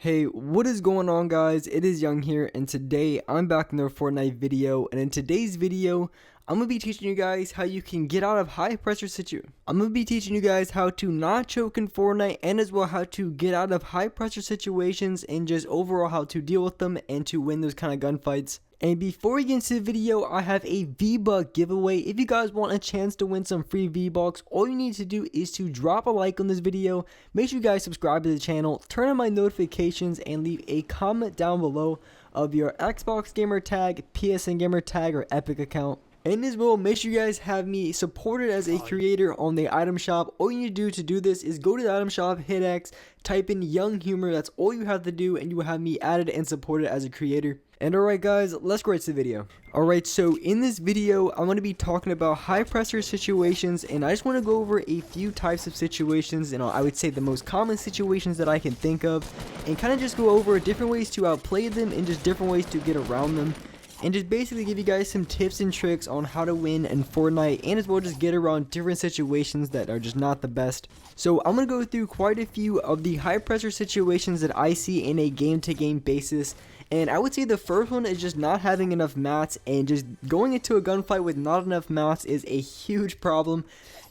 Hey, what is going on, guys? It is Young here, and today I'm back in another Fortnite video. And in today's video, I'm gonna be teaching you guys how you can get out of high pressure situations. I'm gonna be teaching you guys how to not choke in Fortnite, and as well how to get out of high pressure situations, and just overall how to deal with them and to win those kind of gunfights. And before we get into the video, I have a V-Buck giveaway. If you guys want a chance to win some free V-Bucks, all you need to do is to drop a like on this video, make sure you guys subscribe to the channel, turn on my notifications, and leave a comment down below of your Xbox gamer tag, PSN gamer tag, or Epic account. And as well, make sure you guys have me supported as a creator on the item shop. All you need to do this is go to the item shop, hit X, type in Young Humor. That's all you have to do, and you will have me added and supported as a creator. And alright guys, let's go right to the video. Alright, so in this video, I'm going to be talking about high pressure situations, and I just want to go over a few types of situations, and I would say the most common situations that I can think of, and kind of just go over different ways to outplay them and just different ways to get around them. And just basically give you guys some tips and tricks on how to win in Fortnite, and as well just get around different situations that are just not the best. So I'm going to go through quite a few of the high pressure situations that I see in a game to game basis. And I would say the first one is just not having enough mats, and just going into a gunfight with not enough mats is a huge problem.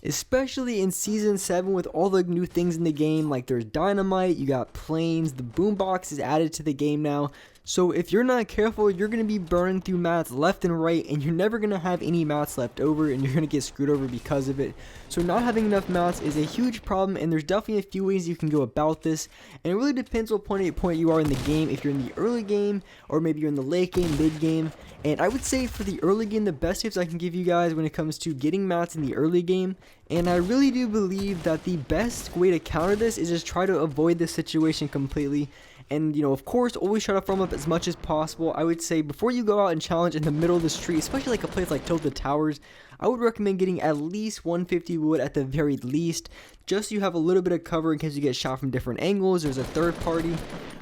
Especially in Season 7 with all the new things in the game, like there's dynamite, you got planes, the boombox is added to the game now. So if you're not careful, you're going to be burning through mats left and right, and you're never going to have any mats left over, and you're going to get screwed over because of it. So not having enough mats is a huge problem, and there's definitely a few ways you can go about this. And it really depends what point you are in the game, if you're in the early game, or maybe you're in the late game, mid game. And I would say for the early game, the best tips I can give you guys when it comes to getting mats in the early game, and I really do believe that the best way to counter this is just try to avoid this situation completely. And, of course, always try to farm up as much as possible. I would say before you go out and challenge in the middle of the street, especially like a place like Tilted Towers, I would recommend getting at least 150 wood at the very least, just so you have a little bit of cover in case you get shot from different angles. There's a third party.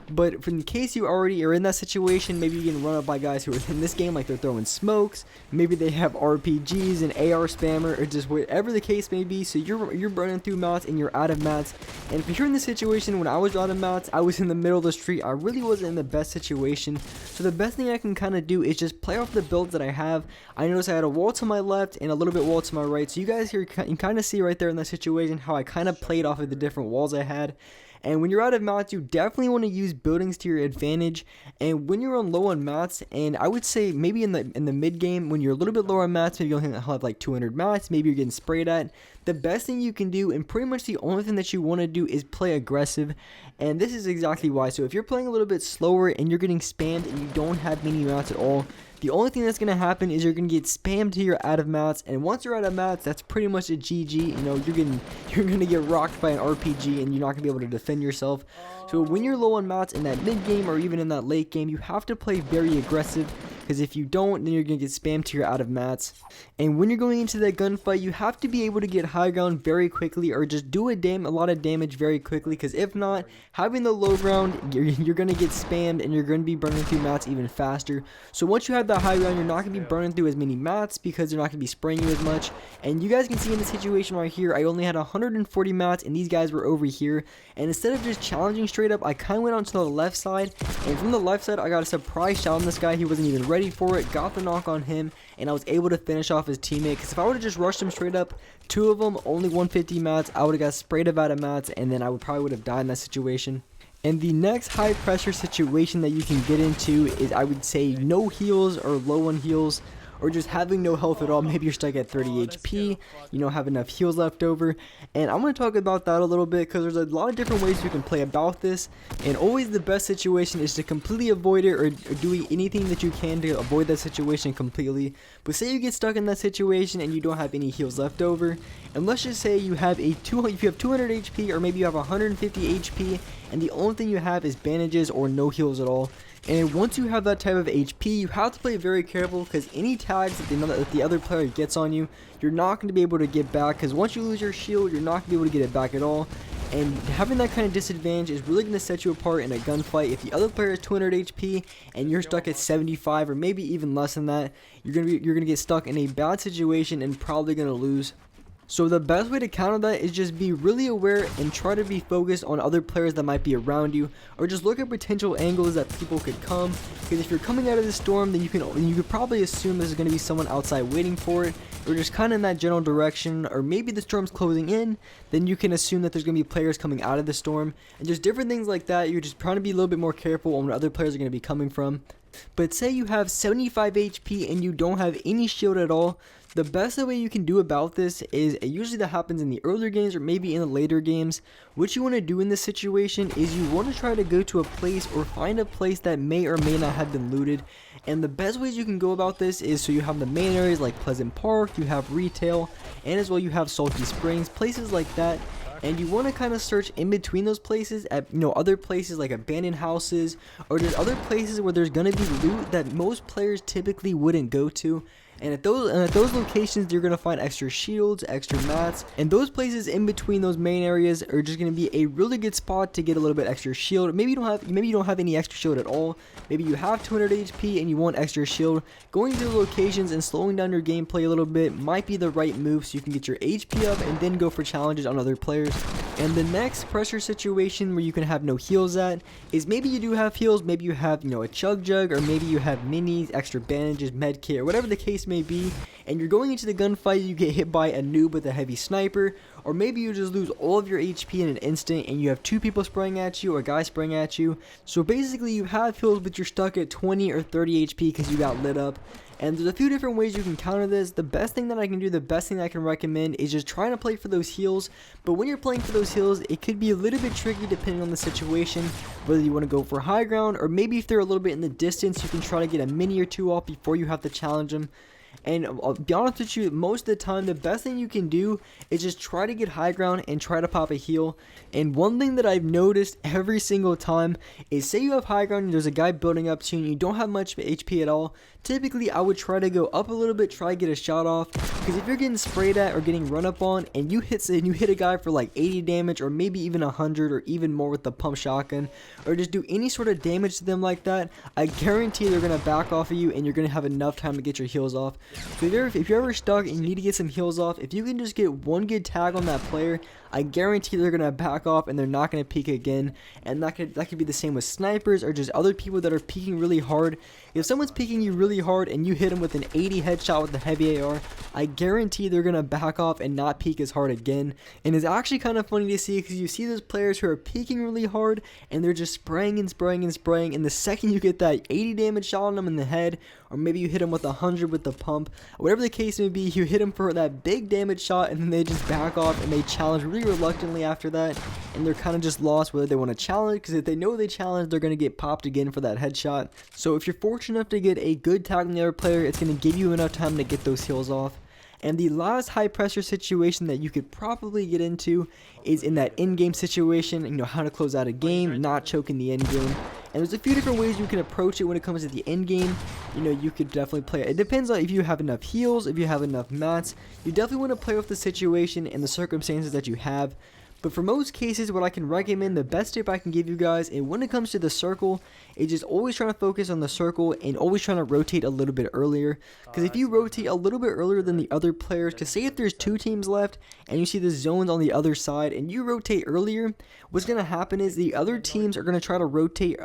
But in case you already are in that situation, maybe you can run up by guys who are in this game, like they're throwing smokes, maybe they have RPGs and AR spammer, or just whatever the case may be. So you're burning through mats and you're out of mats. And if you're in this situation, when I was out of mats, I was in the middle of the street. I really wasn't in the best situation. So the best thing I can kind of do is just play off the builds that I have. I noticed I had a wall to my left and a little bit wall to my right. So you guys here can kind of see right there in that situation how I kind of played off of the different walls I had. And when you're out of mats, you definitely want to use buildings to your advantage. And when you're on low on mats, and I would say maybe in the mid game, when you're a little bit lower on mats, maybe you'll have like 200 mats, maybe you're getting sprayed at. The best thing you can do, and pretty much the only thing that you want to do, is play aggressive. And this is exactly why. So if you're playing a little bit slower and you're getting spammed and you don't have many mats at all, the only thing that's going to happen is you're going to get spammed till you're out of mats, and once you're out of mats, that's pretty much a GG. You're going to get rocked by an RPG, and you're not going to be able to defend yourself. So when you're low on mats in that mid game or even in that late game, you have to play very aggressive, because if you don't, then you're going to get spammed till you're out of mats. And when you're going into that gunfight, you have to be able to get high ground very quickly, or just do a lot of damage very quickly, because if not, having the low ground, you're going to get spammed and you're going to be burning through mats even faster. So once you have that high ground, you're not going to be burning through as many mats because they're not going to be spraying you as much. And you guys can see in the situation right here, I only had 140 mats and these guys were over here. And instead of just challenging straight up, I kind of went onto the left side, and from the left side, I got a surprise shot on this guy. He wasn't even ready for it, got the knock on him, and I was able to finish off his teammate. Because if I would have just rushed him straight up, two of them, only 150 mats, I would have got sprayed out of mats, and then I probably would have died in that situation. And the next high pressure situation that you can get into is, I would say, no heals or low on heals, or just having no health at all. Maybe you're stuck at 30 HP, you don't have enough heals left over. And I'm going to talk about that a little bit, because there's a lot of different ways you can play about this, and always the best situation is to completely avoid it, or do anything that you can to avoid that situation completely. But say you get stuck in that situation and you don't have any heals left over, and let's just say you have if you have 200 HP, or maybe you have 150 HP, and the only thing you have is bandages or no heals at all. And once you have that type of HP, you have to play very careful, because any tags that the other player gets on you, you're not going to be able to get back, because once you lose your shield, you're not going to be able to get it back at all. And having that kind of disadvantage is really going to set you apart in a gunfight. If the other player is 200 HP and you're stuck at 75 or maybe even less than that, you're going to get stuck in a bad situation and probably going to lose. So the best way to counter that is just be really aware and try to be focused on other players that might be around you, or just look at potential angles that people could come, because if you're coming out of the storm, then you could probably assume there's going to be someone outside waiting for it, or just kind of in that general direction, or maybe the storm's closing in, then you can assume that there's going to be players coming out of the storm, and just different things like that. You're just trying to be a little bit more careful on where other players are going to be coming from. But say you have 75 HP and you don't have any shield at all, the best way you can do about this is, usually that happens in the earlier games or maybe in the later games, what you want to do in this situation is you want to try to go to a place or find a place that may or may not have been looted. And the best ways you can go about this is, so you have the main areas like Pleasant Park, you have retail, and as well you have Salty Springs, places like that. And you want to kind of search in between those places at, other places like abandoned houses, or there's other places where there's going to be loot that most players typically wouldn't go to. And at those locations, you're going to find extra shields, extra mats, and those places in between those main areas are just going to be a really good spot to get a little bit extra shield. Maybe you don't have any extra shield at all. Maybe you have 200 HP and you want extra shield. Going to the locations and slowing down your gameplay a little bit might be the right move, so you can get your HP up and then go for challenges on other players. And the next pressure situation where you can have no heals at is, maybe you do have heals, maybe you have a chug jug, or maybe you have minis, extra bandages, med kit, or whatever the case may be, and you're going into the gunfight, you get hit by a noob with a heavy sniper, or maybe you just lose all of your HP in an instant and you have two people spraying at you or a guy spraying at you. So basically you have heals but you're stuck at 20 or 30 HP because you got lit up. And there's a few different ways you can counter this. The best thing that I can do, the best thing I can recommend is just trying to play for those heals. But when you're playing for those heals, it could be a little bit tricky depending on the situation, whether you want to go for high ground, or maybe if they're a little bit in the distance, you can try to get a mini or two off before you have to challenge them. And I'll be honest with you, most of the time, the best thing you can do is just try to get high ground and try to pop a heal. And one thing that I've noticed every single time is, say you have high ground and there's a guy building up to you and you don't have much HP at all, typically I would try to go up a little bit, try to get a shot off, because if you're getting sprayed at or getting run up on and you hit a guy for like 80 damage or maybe even 100 or even more with the pump shotgun, or just do any sort of damage to them like that, I guarantee they're going to back off of you and you're going to have enough time to get your heals off. So if you're ever stuck and you need to get some heals off, if you can just get one good tag on that player, I guarantee they're going to back off and they're not going to peek again. And that could be the same with snipers or just other people that are peeking really hard. If someone's peeking you really hard and you hit them with an 80 headshot with the heavy AR, I guarantee they're going to back off and not peek as hard again. And it's actually kind of funny to see, because you see those players who are peeking really hard and they're just spraying and spraying and spraying, and the second you get that 80 damage shot on them in the head, or maybe you hit them with 100 with the pump, whatever the case may be, you hit them for that big damage shot and then they just back off and they challenge really reluctantly after that, and they're kind of just lost whether they want to challenge, because if they know they challenge, they're going to get popped again for that headshot. So if you're fortunate enough to get a good tag on the other player, it's going to give you enough time to get those heals off. And the last high pressure situation that you could probably get into is in that in-game situation, how to close out a game, not choke in the end game. And there's a few different ways you can approach it when it comes to the end game. You could definitely play it. It depends on if you have enough heals, if you have enough mats. You definitely want to play with the situation and the circumstances that you have. But for most cases, what I can recommend, the best tip I can give you guys, and when it comes to the circle, is just always trying to focus on the circle and always trying to rotate a little bit earlier. Because if you rotate a little bit earlier than the other players, because say if there's two teams left and you see the zones on the other side and you rotate earlier, what's going to happen is the other teams are going to try to rotate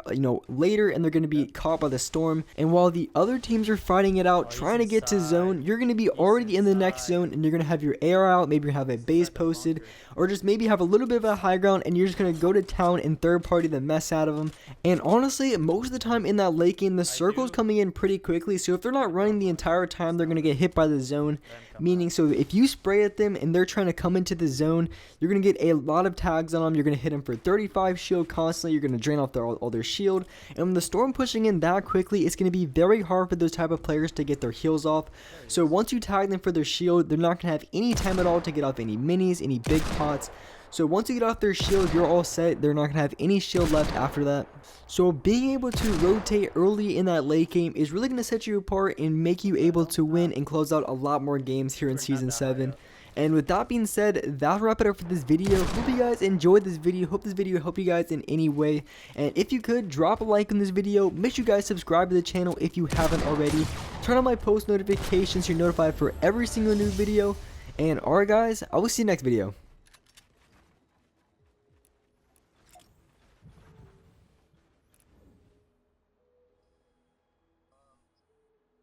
later, and they're going to be caught by the storm. And while the other teams are fighting it out, trying to get to zone, you're going to be already in the next zone, and you're going to have your AR out, maybe you have a base posted, or just maybe have a little bit of a high ground, and you're just going to go to town and third party the mess out of them. And honestly, most of the time in that late game, the circle's coming in pretty quickly, so if they're not running the entire time, they're going to get hit by the zone. Meaning, so if you spray at them and they're trying to come into the zone, you're going to get a lot of tags on them. You're going to hit them for 35 shield constantly. You're going to drain off all their shield. And when the storm pushing in that quickly, it's going to be very hard for those type of players to get their heals off. So once you tag them for their shield, they're not going to have any time at all to get off any minis, any big pots. So once you get off their shield, you're all set. They're not going to have any shield left after that. So being able to rotate early in that late game is really going to set you apart and make you able to win and close out a lot more games here in Season 7. And with that being said, that'll wrap it up for this video. Hope you guys enjoyed this video. Hope this video helped you guys in any way. And if you could, drop a like on this video. Make sure you guys subscribe to the channel if you haven't already. Turn on my post notifications so you're notified for every single new video. And alright guys, I will see you next video.